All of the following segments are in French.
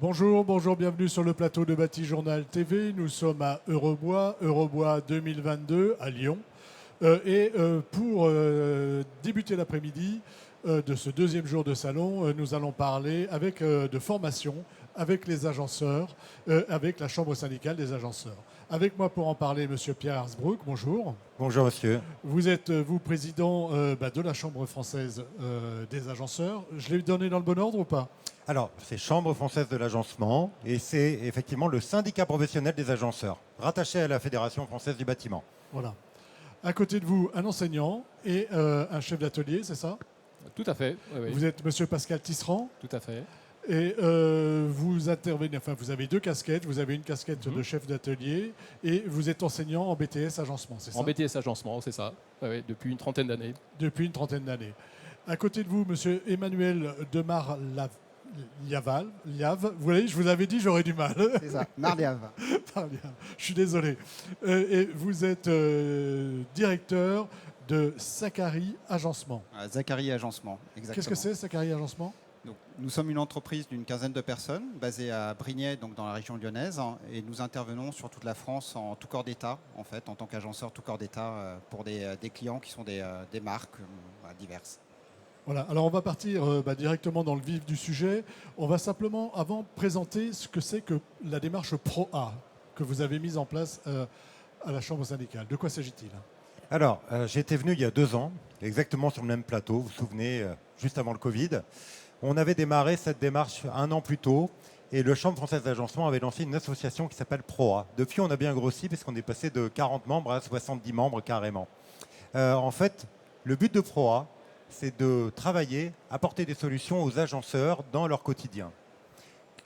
Bonjour, bonjour, bienvenue sur le plateau de Batijournal TV. Nous sommes à Eurobois 2022 à Lyon. Pour débuter l'après-midi de ce deuxième jour de salon, nous allons parler de formation avec les agenceurs, avec la Chambre syndicale des agenceurs. Avec moi pour en parler, Monsieur Pierre Hersbruck, bonjour. Bonjour monsieur. Vous êtes, vous, président de la Chambre française des agenceurs. Je l'ai donné dans le bon ordre ou pas? Alors, c'est Chambre française de l'agencement et c'est effectivement le syndicat professionnel des agenceurs, rattaché à la Fédération française du bâtiment. Voilà. À côté de vous, un enseignant et un chef d'atelier, c'est ça? Tout à fait. Oui, oui. Vous êtes Monsieur Pascal Tisserand Tout à fait. et vous intervenez, enfin vous avez deux casquettes. Vous avez une casquette de chef d'atelier et vous êtes enseignant en BTS agencement, c'est ça? En BTS agencement, c'est ça. Oui, oui, depuis une trentaine d'années. Depuis une trentaine d'années. À côté de vous, Monsieur Emmanuel Demar-Liave. Vous voyez, je vous avais dit, j'aurais du mal. C'est ça, Marliave. Je suis désolé. Et vous êtes directeur de Zachary Agencement. Zachary Agencement, exactement. Qu'est-ce que c'est, Zachary Agencement? Donc, nous sommes une entreprise d'une quinzaine de personnes basée à Brignais, donc dans la région lyonnaise, et nous intervenons sur toute la France en tout corps d'État, en fait, en tant qu'agenceur tout corps d'État pour des clients qui sont des marques diverses. Voilà, alors on va partir directement dans le vif du sujet. On va simplement, avant, présenter ce que c'est que la démarche Pro-A que vous avez mise en place à la Chambre syndicale. De quoi s'agit-il? Alors, j'étais venu il y a 2 ans, exactement sur le même plateau, vous vous souvenez, juste avant le Covid. On avait démarré cette démarche 1 an plus tôt et le Chambre française d'agencement avait lancé une association qui s'appelle Pro-A. Depuis, on a bien grossi parce qu'on est passé de 40 membres à 70 membres carrément. En fait, le but de Pro-A, c'est de travailler, apporter des solutions aux agenceurs dans leur quotidien.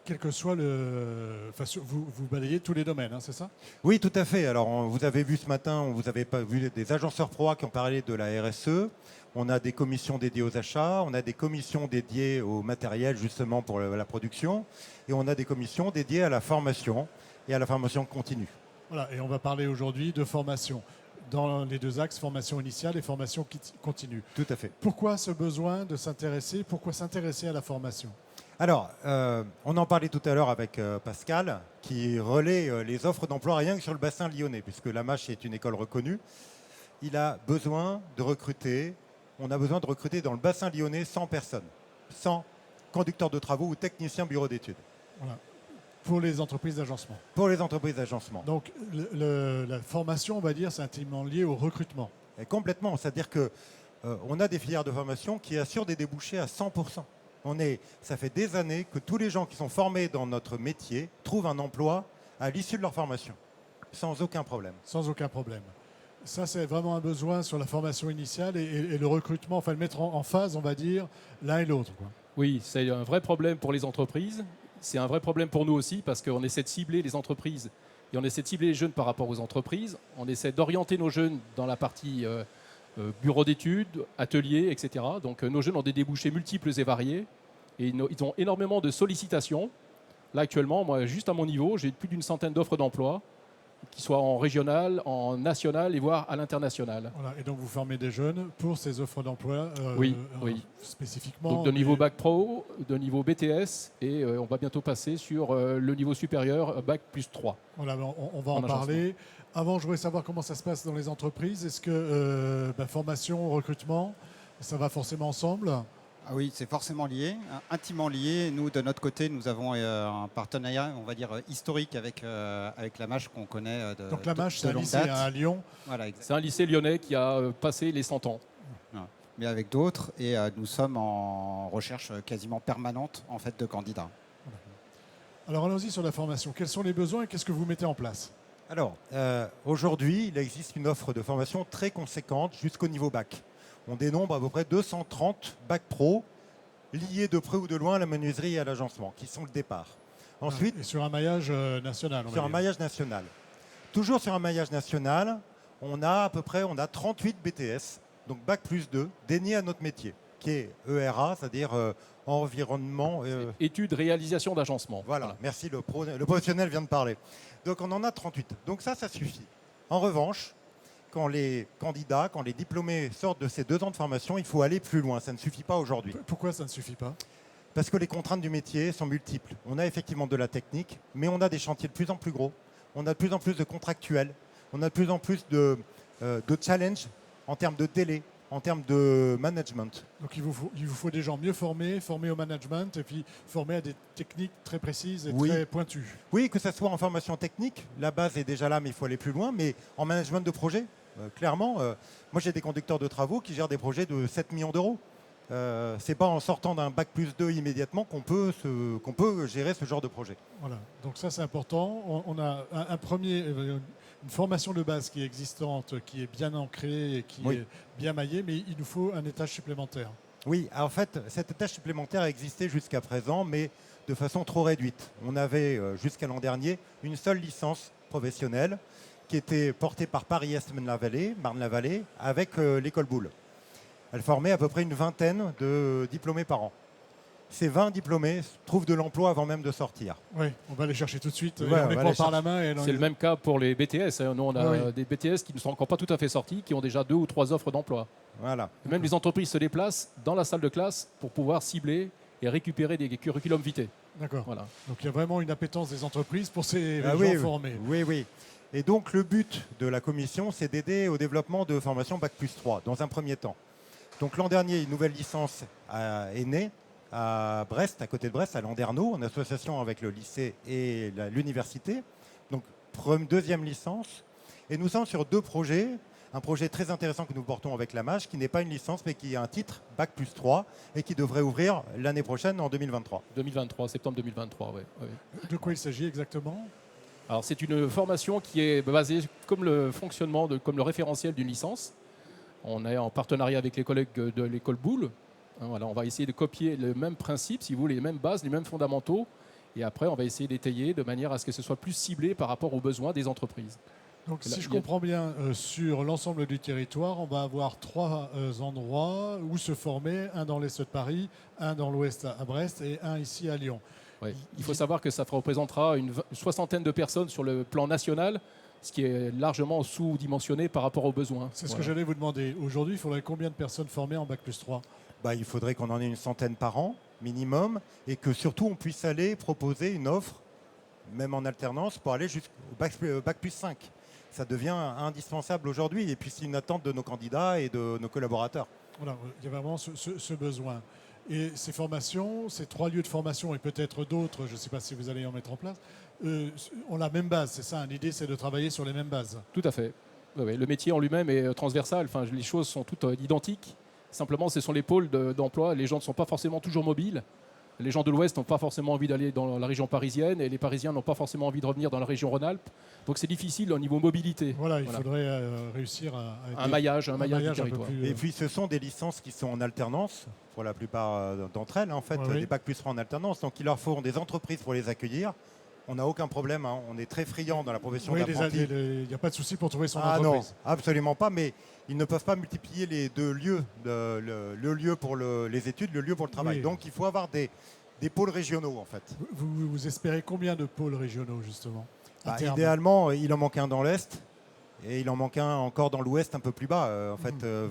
Quel que soit le... Enfin, vous balayez tous les domaines, hein, c'est ça? Oui, tout à fait. Alors, vous avez vu ce matin, vous avez pas vu des agenceurs Pro-A qui ont parlé de la RSE. On a des commissions dédiées aux achats, on a des commissions dédiées au matériel justement pour la production, et on a des commissions dédiées à la formation et à la formation continue. Voilà, et on va parler aujourd'hui de formation dans les deux axes, formation initiale et formation continue. Tout à fait. Pourquoi ce besoin de s'intéresser? Pourquoi s'intéresser à la formation? Alors, on en parlait tout à l'heure avec Pascal, qui relaie les offres d'emploi rien que sur le bassin lyonnais, puisque la Mâche est une école reconnue. Il a besoin de recruter, on a besoin de recruter dans le bassin lyonnais 100 personnes, 100 conducteurs de travaux ou techniciens bureau d'études. Voilà. Pour les entreprises d'agencement. Pour les entreprises d'agencement. Donc, la formation, on va dire, c'est intimement lié au recrutement. Et complètement, c'est-à-dire qu'on a des filières de formation qui assurent des débouchés à 100%. Ça fait des années que tous les gens qui sont formés dans notre métier trouvent un emploi à l'issue de leur formation, sans aucun problème. Sans aucun problème. Ça, c'est vraiment un besoin sur la formation initiale et le recrutement, enfin le mettre en phase, on va dire, l'un et l'autre. Oui, c'est un vrai problème pour les entreprises. C'est un vrai problème pour nous aussi parce qu'on essaie de cibler les entreprises et on essaie de cibler les jeunes par rapport aux entreprises. On essaie d'orienter nos jeunes dans la partie bureau d'études, ateliers, etc. Donc nos jeunes ont des débouchés multiples et variés et ils ont énormément de sollicitations. Là actuellement, moi, juste à mon niveau, j'ai plus d'une centaine d'offres d'emploi, qui soient en régional, en national et voire à l'international. Voilà, et donc vous formez des jeunes pour ces offres d'emploi oui. Spécifiquement. Donc de niveau Bac Pro, de niveau BTS et on va bientôt passer sur le niveau supérieur Bac plus 3. Voilà, on va en parler. Avant, je voudrais savoir comment ça se passe dans les entreprises. Est-ce que formation, recrutement, ça va forcément ensemble? Ah oui, c'est forcément lié, intimement lié. Nous, de notre côté, nous avons un partenariat, on va dire, historique avec la Mâche qu'on connaît de Donc la Mâche, c'est un longue lycée date. à Lyon. Voilà, c'est un lycée lyonnais qui a passé les 100 ans. Mais avec d'autres, et nous sommes en recherche quasiment permanente en fait, de candidats. Alors allons-y sur la formation. Quels sont les besoins et qu'est-ce que vous mettez en place? Alors, aujourd'hui, il existe une offre de formation très conséquente jusqu'au niveau bac. On dénombre à peu près 230 bacs pro liés de près ou de loin à la menuiserie et à l'agencement, qui sont le départ. Ensuite, et sur un maillage national. Sur un maillage national. Toujours sur un maillage national, on a à peu près 38 BTS, donc bac plus 2, dédiés à notre métier, qui est ERA, c'est-à-dire environnement... Études, réalisation d'agencement. Voilà, merci, le professionnel vient de parler. Donc on en a 38. Donc ça suffit. En revanche, quand les candidats, quand les diplômés sortent de ces 2 ans de formation, il faut aller plus loin. Ça ne suffit pas aujourd'hui. Pourquoi ça ne suffit pas? parce que les contraintes du métier sont multiples. On a effectivement de la technique, mais on a des chantiers de plus en plus gros. On a de plus en plus de contractuels. On a de plus en plus de challenges en termes de délai, en termes de management. Donc il vous faut des gens mieux formés au management et puis formés à des techniques très précises et très pointues. Oui, que ce soit en formation technique, la base est déjà là, mais il faut aller plus loin. Mais en management de projet, clairement, moi j'ai des conducteurs de travaux qui gèrent des projets de 7 millions d'euros. C'est pas en sortant d'un bac plus 2 immédiatement qu'on peut gérer ce genre de projet. Voilà, donc ça c'est important. On a une formation de base qui est existante, qui est bien ancrée et qui est bien maillée, mais il nous faut un étage supplémentaire. Oui, en fait, cet étage supplémentaire existait jusqu'à présent, mais de façon trop réduite. On avait, jusqu'à l'an dernier, une seule licence professionnelle qui était portée par Paris-Est Marne-la-Vallée, avec l'école Boulle. Elle formait à peu près une vingtaine de diplômés par an. Ces 20 diplômés trouvent de l'emploi avant même de sortir. Oui, on va les chercher tout de suite. Ouais, on les prend par la main. C'est le même cas pour les BTS. Nous, on a des BTS qui ne sont encore pas tout à fait sortis, qui ont déjà 2 ou 3 offres d'emploi. Voilà. Même les entreprises se déplacent dans la salle de classe pour pouvoir cibler et récupérer des curriculum vitae. D'accord. Voilà. Donc il y a vraiment une appétence des entreprises pour ces gens formés. Oui. Et donc le but de la commission, c'est d'aider au développement de formation Bac plus 3, dans un premier temps. Donc l'an dernier, une nouvelle licence est née à Brest, à côté de Brest, à Landerneau, en association avec le lycée et l'université. Donc deuxième licence. Et nous sommes sur 2 projets. Un projet très intéressant que nous portons avec la MAGE, qui n'est pas une licence, mais qui a un titre Bac plus 3 et qui devrait ouvrir l'année prochaine, en 2023. 2023, septembre 2023, oui. De quoi il s'agit exactement ? Alors c'est une formation qui est basée comme le fonctionnement, comme le référentiel d'une licence. On est en partenariat avec les collègues de l'école Boulle. Voilà, on va essayer de copier le même principe, si vous voulez, les mêmes bases, les mêmes fondamentaux. Et après, on va essayer d'étayer de manière à ce que ce soit plus ciblé par rapport aux besoins des entreprises. Donc si je comprends bien, sur l'ensemble du territoire, on va avoir 3 endroits où se former, un dans l'est de Paris, un dans l'ouest à Brest et un ici à Lyon. Ouais. Il faut savoir que ça représentera une soixantaine de personnes sur le plan national, ce qui est largement sous-dimensionné par rapport aux besoins. C'est ce que j'allais vous demander. Aujourd'hui, il faudrait combien de personnes formées en Bac plus 3 ? Il faudrait qu'on en ait une centaine par an, minimum, et que surtout on puisse aller proposer une offre, même en alternance, pour aller jusqu'au Bac plus 5. Ça devient indispensable aujourd'hui, et puis c'est une attente de nos candidats et de nos collaborateurs. Voilà, il y a vraiment ce besoin. Et ces formations, ces 3 lieux de formation et peut-être d'autres, je ne sais pas si vous allez en mettre en place, ont la même base, c'est ça. L'idée, c'est de travailler sur les mêmes bases. Tout à fait. Oui. Le métier en lui-même est transversal. Enfin, les choses sont toutes identiques. Simplement, ce sont les pôles d'emploi. Les gens ne sont pas forcément toujours mobiles. Les gens de l'Ouest n'ont pas forcément envie d'aller dans la région parisienne et les Parisiens n'ont pas forcément envie de revenir dans la région Rhône-Alpes. Donc c'est difficile au niveau mobilité. Voilà, il faudrait réussir à un maillage du territoire. Et puis ce sont des licences qui sont en alternance, pour la plupart d'entre elles, en fait, des Bac plus 3 en alternance. Donc il leur faut des entreprises pour les accueillir. On n'a aucun problème, on est très friand dans la profession d'apprenti. Il n'y a pas de souci pour trouver son entreprise. Non, absolument pas, mais ils ne peuvent pas multiplier les 2 lieux, le lieu pour les études, le lieu pour le travail. Oui. Donc il faut avoir des pôles régionaux, en fait. Vous espérez combien de pôles régionaux, justement idéalement, il en manque un dans l'Est et il en manque un encore dans l'Ouest, un peu plus bas,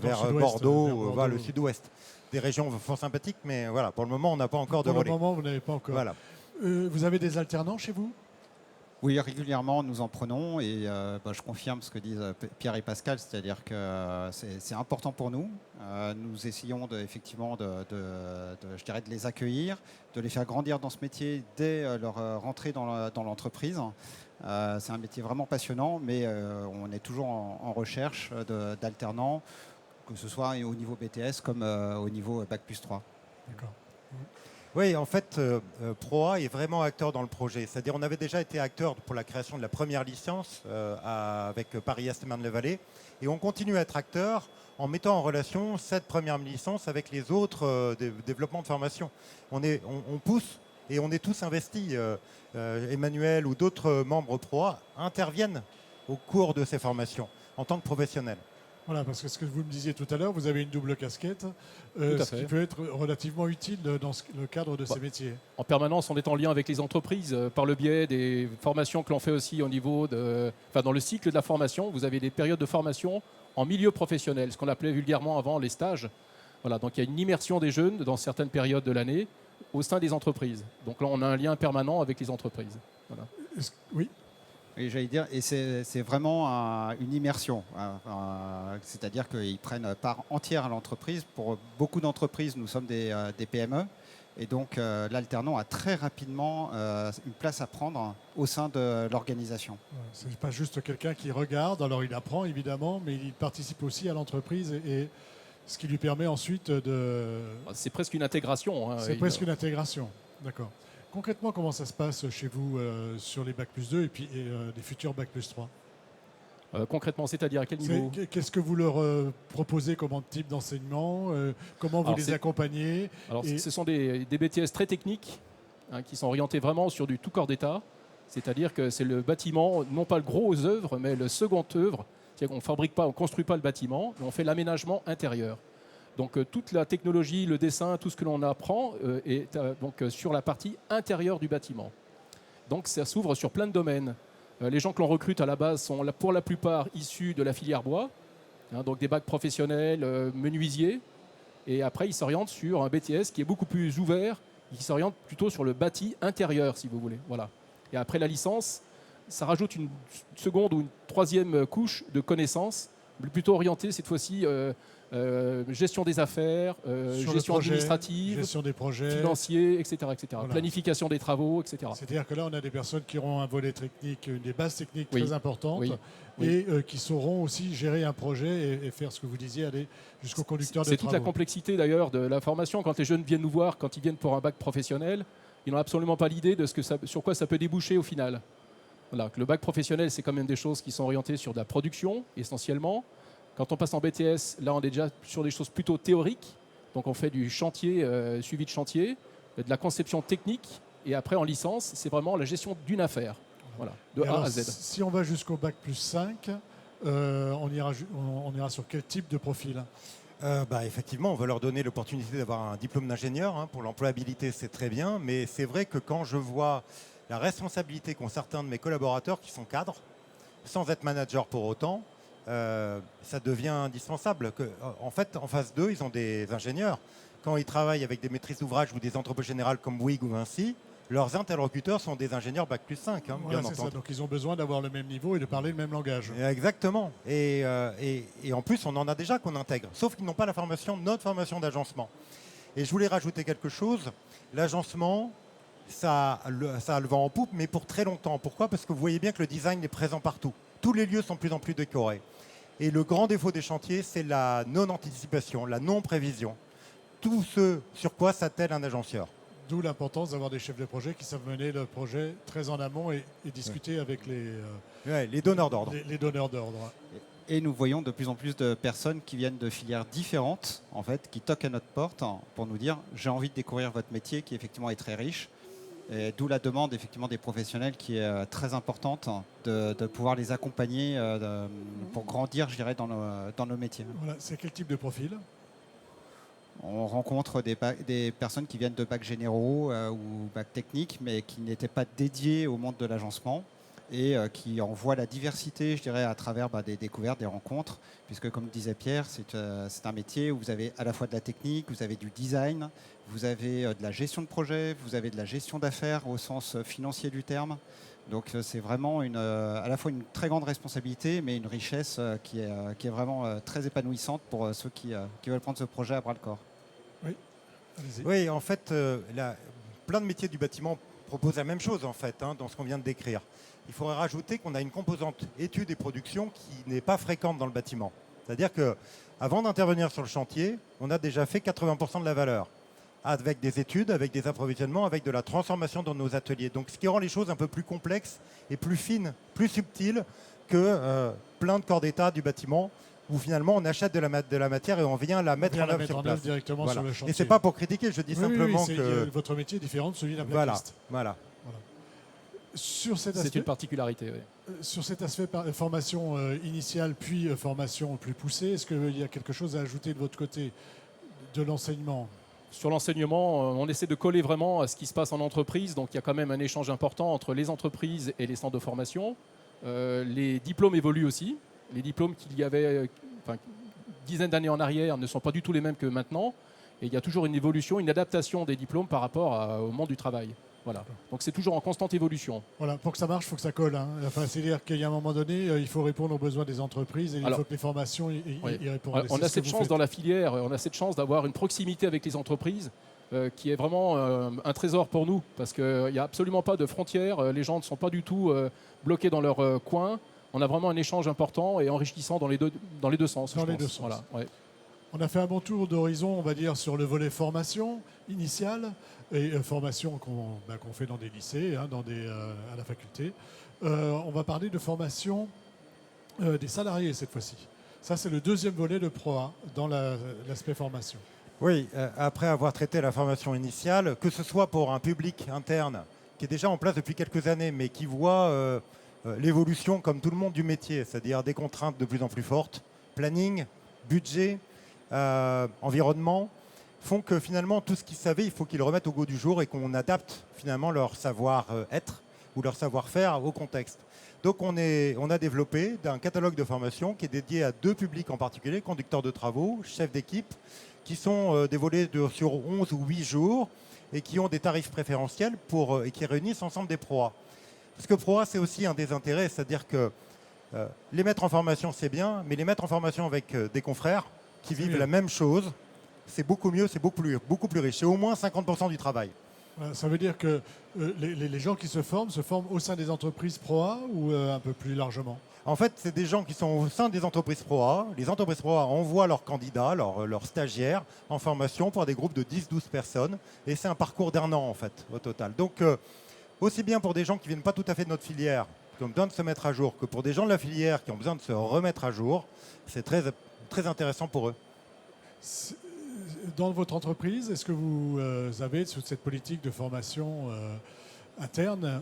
vers Bordeaux, le Sud-Ouest. Des régions fort sympathiques, mais voilà, pour le moment, on n'a pas encore de relais. Pour le moment, vous n'avez pas encore. Voilà. Vous avez des alternants chez vous ? Oui, régulièrement, nous en prenons et je confirme ce que disent Pierre et Pascal, c'est-à-dire que c'est important pour nous. Nous essayons effectivement de les accueillir, de les faire grandir dans ce métier dès leur rentrée dans l'entreprise. C'est un métier vraiment passionnant, mais on est toujours en recherche d'alternants, que ce soit au niveau BTS comme au niveau Bac plus 3. D'accord. Oui, en fait, ProA est vraiment acteur dans le projet. C'est-à-dire on avait déjà été acteur pour la création de la première licence avec Paris-Est Marne-la-Vallée. Et on continue à être acteur en mettant en relation cette première licence avec les autres développements de formation. On pousse et on est tous investis. Emmanuel ou d'autres membres ProA interviennent au cours de ces formations en tant que professionnels. Voilà, parce que ce que vous me disiez tout à l'heure, vous avez une double casquette, ce qui peut être relativement utile dans le cadre de ces métiers. En permanence, on est en lien avec les entreprises par le biais des formations que l'on fait aussi au niveau dans le cycle de la formation. Vous avez des périodes de formation en milieu professionnel, ce qu'on appelait vulgairement avant les stages. Voilà, donc il y a une immersion des jeunes dans certaines périodes de l'année au sein des entreprises. Donc là, on a un lien permanent avec les entreprises. Voilà. Oui. Et j'allais dire, et c'est vraiment une immersion. C'est-à-dire qu'ils prennent part entière à l'entreprise. Pour beaucoup d'entreprises, nous sommes des PME. Et donc, l'alternant a très rapidement une place à prendre au sein de l'organisation. Ce n'est pas juste quelqu'un qui regarde. Alors, il apprend, évidemment, mais il participe aussi à l'entreprise et ce qui lui permet ensuite de... C'est presque une intégration. Hein. C'est presque une intégration. D'accord. Concrètement, comment ça se passe chez vous sur les Bac plus 2 et puis les futurs Bac plus 3 ? Concrètement, c'est-à-dire à quel niveau ? Qu'est-ce que vous leur proposez comme type d'enseignement ? Comment vous les accompagnez ? Alors, ce sont des BTS très techniques hein, qui sont orientés vraiment sur du tout corps d'État. C'est-à-dire que c'est le bâtiment, non pas le gros œuvre, mais le second œuvre. C'est-à-dire qu'on ne construit pas le bâtiment, mais on fait l'aménagement intérieur. Donc toute la technologie, le dessin, tout ce que l'on apprend est sur la partie intérieure du bâtiment. Donc ça s'ouvre sur plein de domaines. Les gens que l'on recrute à la base sont pour la plupart issus de la filière bois, hein, donc des bacs professionnels, menuisiers. Et après, ils s'orientent sur un BTS qui est beaucoup plus ouvert, qui s'oriente plutôt sur le bâti intérieur, si vous voulez. Voilà. Et après la licence, ça rajoute une seconde ou une troisième couche de connaissances, plutôt orientée cette fois-ci gestion des affaires, gestion administrative, gestion des projets, financiers, etc. Voilà. Planification des travaux, etc. C'est-à-dire que là, on a des personnes qui auront un volet technique, des bases techniques très importantes Oui. et qui sauront aussi gérer un projet et faire ce que vous disiez, aller jusqu'au conducteur de travaux. C'est toute la complexité d'ailleurs de la formation. Quand les jeunes viennent nous voir, quand ils viennent pour un bac professionnel, ils n'ont absolument pas l'idée de sur quoi ça peut déboucher au final. Voilà, le bac professionnel, c'est quand même des choses qui sont orientées sur de la production, essentiellement. Quand on passe en BTS, là, on est déjà sur des choses plutôt théoriques. Donc, on fait du chantier, suivi de chantier, de la conception technique. Et après, en licence, c'est vraiment la gestion d'une affaire. Voilà, de A à Z. Si on va jusqu'au bac plus 5, on ira sur quel type de profil ? Effectivement, on va leur donner l'opportunité d'avoir un diplôme d'ingénieur. Hein. Pour l'employabilité, c'est très bien. Mais c'est vrai que quand je vois la responsabilité qu'ont certains de mes collaborateurs qui sont cadres, sans être manager pour autant, ça devient indispensable. En fait, en phase 2, ils ont des ingénieurs. Quand ils travaillent avec des maîtrises d'ouvrage ou des entrepôts générales comme Bouygues ou Vinci, leurs interlocuteurs sont des ingénieurs Bac plus 5, hein, voilà, bien entendu. Ça. Donc ils ont besoin d'avoir le même niveau et de parler le même langage. Exactement. Et en plus, on en a déjà qu'on intègre. Sauf qu'ils n'ont pas notre formation d'agencement. Et je voulais rajouter quelque chose. L'agencement, ça a le vent en poupe, mais pour très longtemps. Pourquoi ? Parce que vous voyez bien que le design est présent partout. Tous les lieux sont de plus en plus décorés. Et le grand défaut des chantiers, c'est la non-anticipation, la non-prévision. Tout ce sur quoi s'attelle un agenceur. D'où l'importance d'avoir des chefs de projet qui savent mener le projet très en amont et discuter avec les donneurs d'ordre. Les donneurs d'ordre. Et nous voyons de plus en plus de personnes qui viennent de filières différentes, en fait, qui toquent à notre porte pour nous dire « j'ai envie de découvrir votre métier qui effectivement est très riche ». D'où la demande effectivement des professionnels qui est très importante de pouvoir les accompagner pour grandir, je dirais, dans nos métiers. Voilà. C'est quel type de profil ? On rencontre des personnes qui viennent de bacs généraux ou bacs techniques, mais qui n'étaient pas dédiées au monde de l'agencement et qui en voient la diversité, je dirais, à travers des découvertes, des rencontres, puisque comme disait Pierre, c'est un métier où vous avez à la fois de la technique, vous avez du design, vous avez de la gestion de projet, vous avez de la gestion d'affaires au sens financier du terme. Donc c'est vraiment à la fois une très grande responsabilité, mais une richesse qui est vraiment très épanouissante pour ceux qui veulent prendre ce projet à bras le corps. Oui, allez-y. Oui, en fait, plein de métiers du bâtiment proposent la même chose en fait, hein, dans ce qu'on vient de décrire. Il faudrait rajouter qu'on a une composante études et production qui n'est pas fréquente dans le bâtiment. C'est-à-dire qu'avant d'intervenir sur le chantier, on a déjà fait 80% de la valeur, avec des études, avec des approvisionnements, avec de la transformation dans nos ateliers. Donc ce qui rend les choses un peu plus complexes et plus fines, plus subtiles que plein de corps d'état du bâtiment, où finalement on achète de la matière et on vient la mettre en œuvre sur place. Directement voilà. sur le chantier. Et ce n'est pas pour critiquer, je dis simplement que... Votre métier est différent de celui d'un plaquiste. Voilà. Sur cet aspect, c'est une particularité, oui. Sur cet aspect formation initiale puis formation plus poussée, est-ce qu'il y a quelque chose à ajouter de votre côté de l'enseignement ? Sur l'enseignement, on essaie de coller vraiment à ce qui se passe en entreprise. Donc il y a quand même un échange important entre les entreprises et les centres de formation. Les diplômes évoluent aussi. Les diplômes qu'il y avait une dizaine d'années en arrière ne sont pas du tout les mêmes que maintenant. Et il y a toujours une évolution, une adaptation des diplômes par rapport au monde du travail. Voilà. Donc c'est toujours en constante évolution. Voilà, pour que ça marche, il faut que ça colle. Hein. Enfin, c'est-à-dire qu'il y a un moment donné, il faut répondre aux besoins des entreprises et il faut que les formations y répondent. On a cette chance dans la filière, on a cette chance d'avoir une proximité avec les entreprises qui est vraiment un trésor pour nous parce qu'il n'y a absolument pas de frontières, les gens ne sont pas du tout bloqués dans leur coin. On a vraiment un échange important et enrichissant dans les deux sens. Dans les deux sens. Voilà, ouais. On a fait un bon tour d'horizon, on va dire, sur le volet formation initiale et formation qu'on fait dans des lycées, hein, à la faculté. On va parler de formation des salariés cette fois-ci. Ça, c'est le deuxième volet de ProA dans l'aspect formation. Oui, après avoir traité la formation initiale, que ce soit pour un public interne qui est déjà en place depuis quelques années, mais qui voit l'évolution, comme tout le monde, du métier, c'est-à-dire des contraintes de plus en plus fortes, planning, budget, environnement, font que finalement tout ce qu'ils savaient, il faut qu'ils le remettent au goût du jour et qu'on adapte finalement leur savoir-être ou leur savoir-faire au contexte. Donc on a développé un catalogue de formation qui est dédié à 2 publics en particulier, conducteurs de travaux, chefs d'équipe, qui sont dévolés sur 11 ou 8 jours et qui ont des tarifs préférentiels et qui réunissent ensemble des ProA. Parce que ProA, c'est aussi un des intérêts, c'est-à-dire que les mettre en formation, c'est bien, mais les mettre en formation avec des confrères qui vivent la même chose, c'est beaucoup mieux, c'est beaucoup plus riche. C'est au moins 50% du travail. Ça veut dire que les gens qui se forment au sein des entreprises ProA ou un peu plus largement? En fait, c'est des gens qui sont au sein des entreprises ProA. Les entreprises ProA envoient leurs candidats, leurs stagiaires en formation pour des groupes de 10-12 personnes. Et c'est un parcours d'1 an, en fait, au total. Donc, aussi bien pour des gens qui ne viennent pas tout à fait de notre filière, qui ont besoin de se mettre à jour, que pour des gens de la filière qui ont besoin de se remettre à jour, c'est très, très intéressant pour eux. Dans votre entreprise, est-ce que vous avez cette politique de formation interne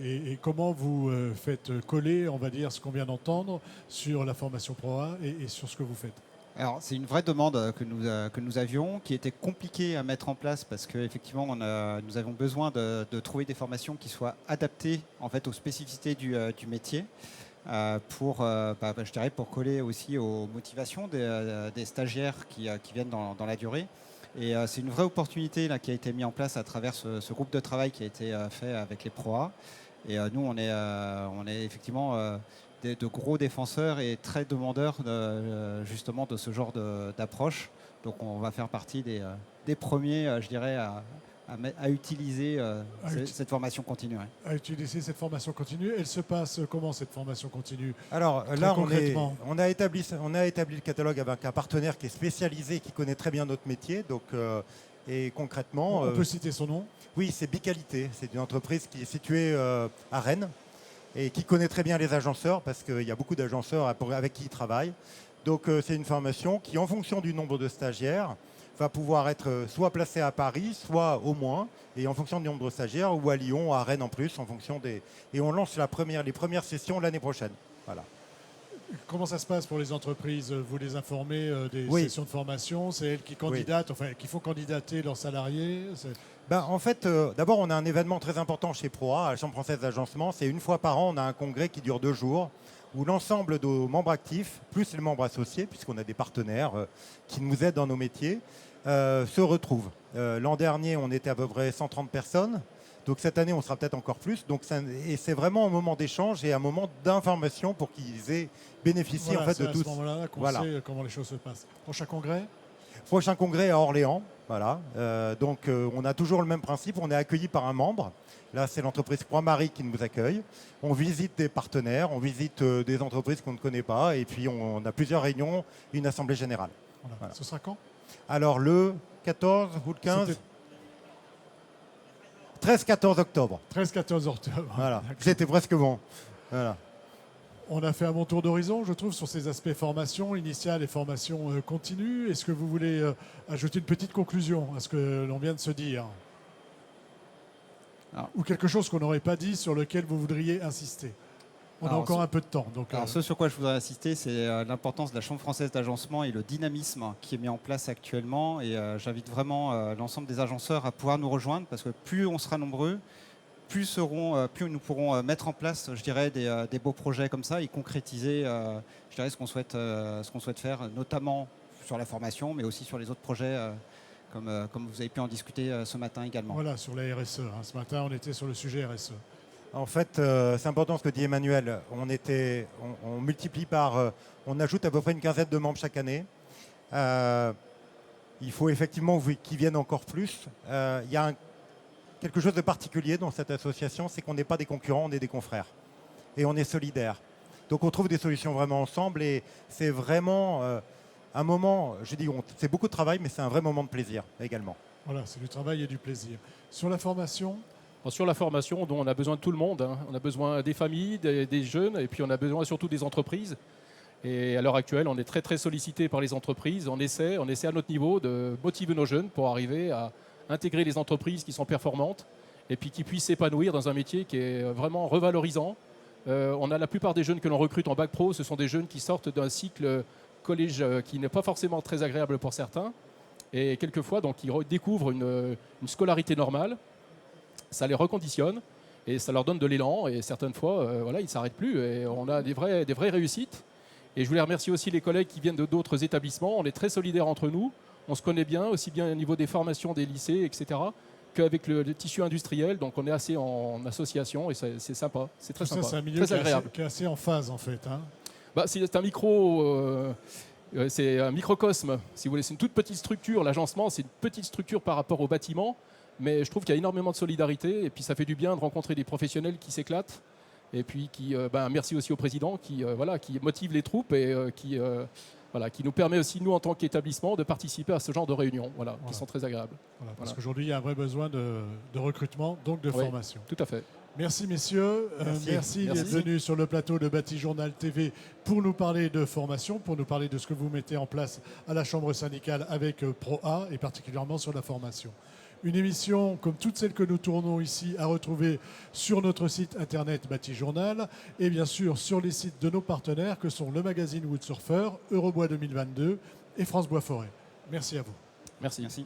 et comment vous faites coller, on va dire, ce qu'on vient d'entendre sur la formation ProA et sur ce que vous faites? Alors, c'est une vraie demande que nous avions, qui était compliquée à mettre en place parce qu'effectivement, nous avons besoin de trouver des formations qui soient adaptées en fait, aux spécificités du métier. Je dirais pour coller aussi aux motivations des stagiaires qui viennent dans la durée. Et c'est une vraie opportunité là, qui a été mise en place à travers ce groupe de travail qui a été fait avec les ProA. Et nous, on est effectivement de gros défenseurs et très demandeurs justement de ce genre d'approche. Donc on va faire partie des premiers, je dirais, à utiliser cette formation continue. Ouais. À utiliser cette formation continue. Elle se passe comment cette formation continue? Alors là, on a établi le catalogue avec un partenaire qui est spécialisé, qui connaît très bien notre métier. Donc, et concrètement... On peut citer son nom? Oui, c'est Bicalité. C'est une entreprise qui est située à Rennes et qui connaît très bien les agenceurs parce qu'il y a beaucoup d'agenceurs avec qui ils travaillent. Donc c'est une formation qui, en fonction du nombre de stagiaires, va pouvoir être soit placé à Paris, soit au moins, et en fonction du nombre de stagiaires, ou à Lyon, à Rennes en plus, en fonction des... Et on lance les premières sessions l'année prochaine. Voilà. Comment ça se passe pour les entreprises? Vous les informez des sessions de formation? C'est elles qui candidatent, enfin, qui font candidater leurs salariés? En fait, d'abord, on a un événement très important chez ProA, à la Chambre française d'agencement. C'est une fois par an, on a un congrès qui dure 2 jours, où l'ensemble de nos membres actifs, plus les membres associés, puisqu'on a des partenaires qui nous aident dans nos métiers, se retrouvent. L'an dernier, on était à peu près 130 personnes. Donc cette année, on sera peut-être encore plus. Et c'est vraiment un moment d'échange et un moment d'information pour qu'ils bénéficient en fait de tout. C'est à ce moment-là qu'on sait comment les choses se passent. Prochain congrès? Prochain congrès à Orléans. Voilà. On a toujours le même principe. On est accueilli par un membre. Là, c'est l'entreprise ProMarie qui nous accueille. On visite des partenaires, on visite des entreprises qu'on ne connaît pas. Et puis, on a plusieurs réunions, une assemblée générale. Voilà. Ce sera quand? Alors, le 14 ou le 15 13-14 octobre. 13-14 octobre. Voilà, c'était presque bon. Voilà. On a fait un bon tour d'horizon, je trouve, sur ces aspects formation initiale et formation continue. Est-ce que vous voulez ajouter une petite conclusion à ce que l'on vient de se dire? Ou quelque chose qu'on n'aurait pas dit sur lequel vous voudriez insister? On a encore un peu de temps. Donc, ce sur quoi je voudrais insister, c'est l'importance de la Chambre française d'agencement et le dynamisme qui est mis en place actuellement. Et j'invite vraiment l'ensemble des agenceurs à pouvoir nous rejoindre parce que plus on sera nombreux, plus nous pourrons mettre en place, je dirais, des beaux projets comme ça et concrétiser, je dirais, ce qu'on souhaite faire, notamment sur la formation, mais aussi sur les autres projets comme vous avez pu en discuter ce matin également. Voilà, sur la RSE. Ce matin, on était sur le sujet RSE. En fait, c'est important ce que dit Emmanuel. On multiplie par, on ajoute à peu près une quinzaine de membres chaque année. Il faut effectivement qu'ils viennent encore plus. Il y a quelque chose de particulier dans cette association, c'est qu'on n'est pas des concurrents, on est des confrères. Et on est solidaires. Donc on trouve des solutions vraiment ensemble et c'est vraiment un moment, je dis, c'est beaucoup de travail, mais c'est un vrai moment de plaisir également. Voilà, c'est du travail et du plaisir. Sur la formation, Sur la formation, dont on a besoin de tout le monde. On a besoin des familles, des jeunes, et puis on a besoin surtout des entreprises. Et à l'heure actuelle, on est très très sollicité par les entreprises. On essaie à notre niveau de motiver nos jeunes pour arriver à intégrer les entreprises qui sont performantes et puis qui puissent s'épanouir dans un métier qui est vraiment revalorisant. On a la plupart des jeunes que l'on recrute en bac pro, ce sont des jeunes qui sortent d'un cycle collège qui n'est pas forcément très agréable pour certains. Et quelquefois, donc, ils découvrent une scolarité normale. Ça les reconditionne et ça leur donne de l'élan. Et certaines fois, voilà, ils ne s'arrêtent plus. Et on a des vraies réussites. Et je voulais remercier aussi les collègues qui viennent d'autres établissements. On est très solidaires entre nous. On se connaît bien, aussi bien au niveau des formations des lycées, etc., qu'avec le tissu industriel. Donc on est assez en association et c'est sympa. C'est très sympa. C'est un milieu très agréable. qui est assez en phase en fait. C'est un microcosme, si vous voulez. C'est une toute petite structure. L'agencement, c'est une petite structure par rapport au bâtiment. Mais je trouve qu'il y a énormément de solidarité. Et puis ça fait du bien de rencontrer des professionnels qui s'éclatent. Et puis merci aussi au président qui motive les troupes et qui nous permet aussi, nous, en tant qu'établissement, de participer à ce genre de réunions qui sont très agréables. Parce qu'aujourd'hui, il y a un vrai besoin de recrutement, donc de formation. Tout à fait. Merci messieurs, merci d'être venus sur le plateau de Batijournal TV pour nous parler de formation, pour nous parler de ce que vous mettez en place à la Chambre syndicale avec ProA et particulièrement sur la formation. Une émission comme toutes celles que nous tournons ici à retrouver sur notre site internet Batijournal et bien sûr sur les sites de nos partenaires que sont le magazine Woodsurfer, Eurobois 2022 et France Bois Forêt. Merci à vous. Merci.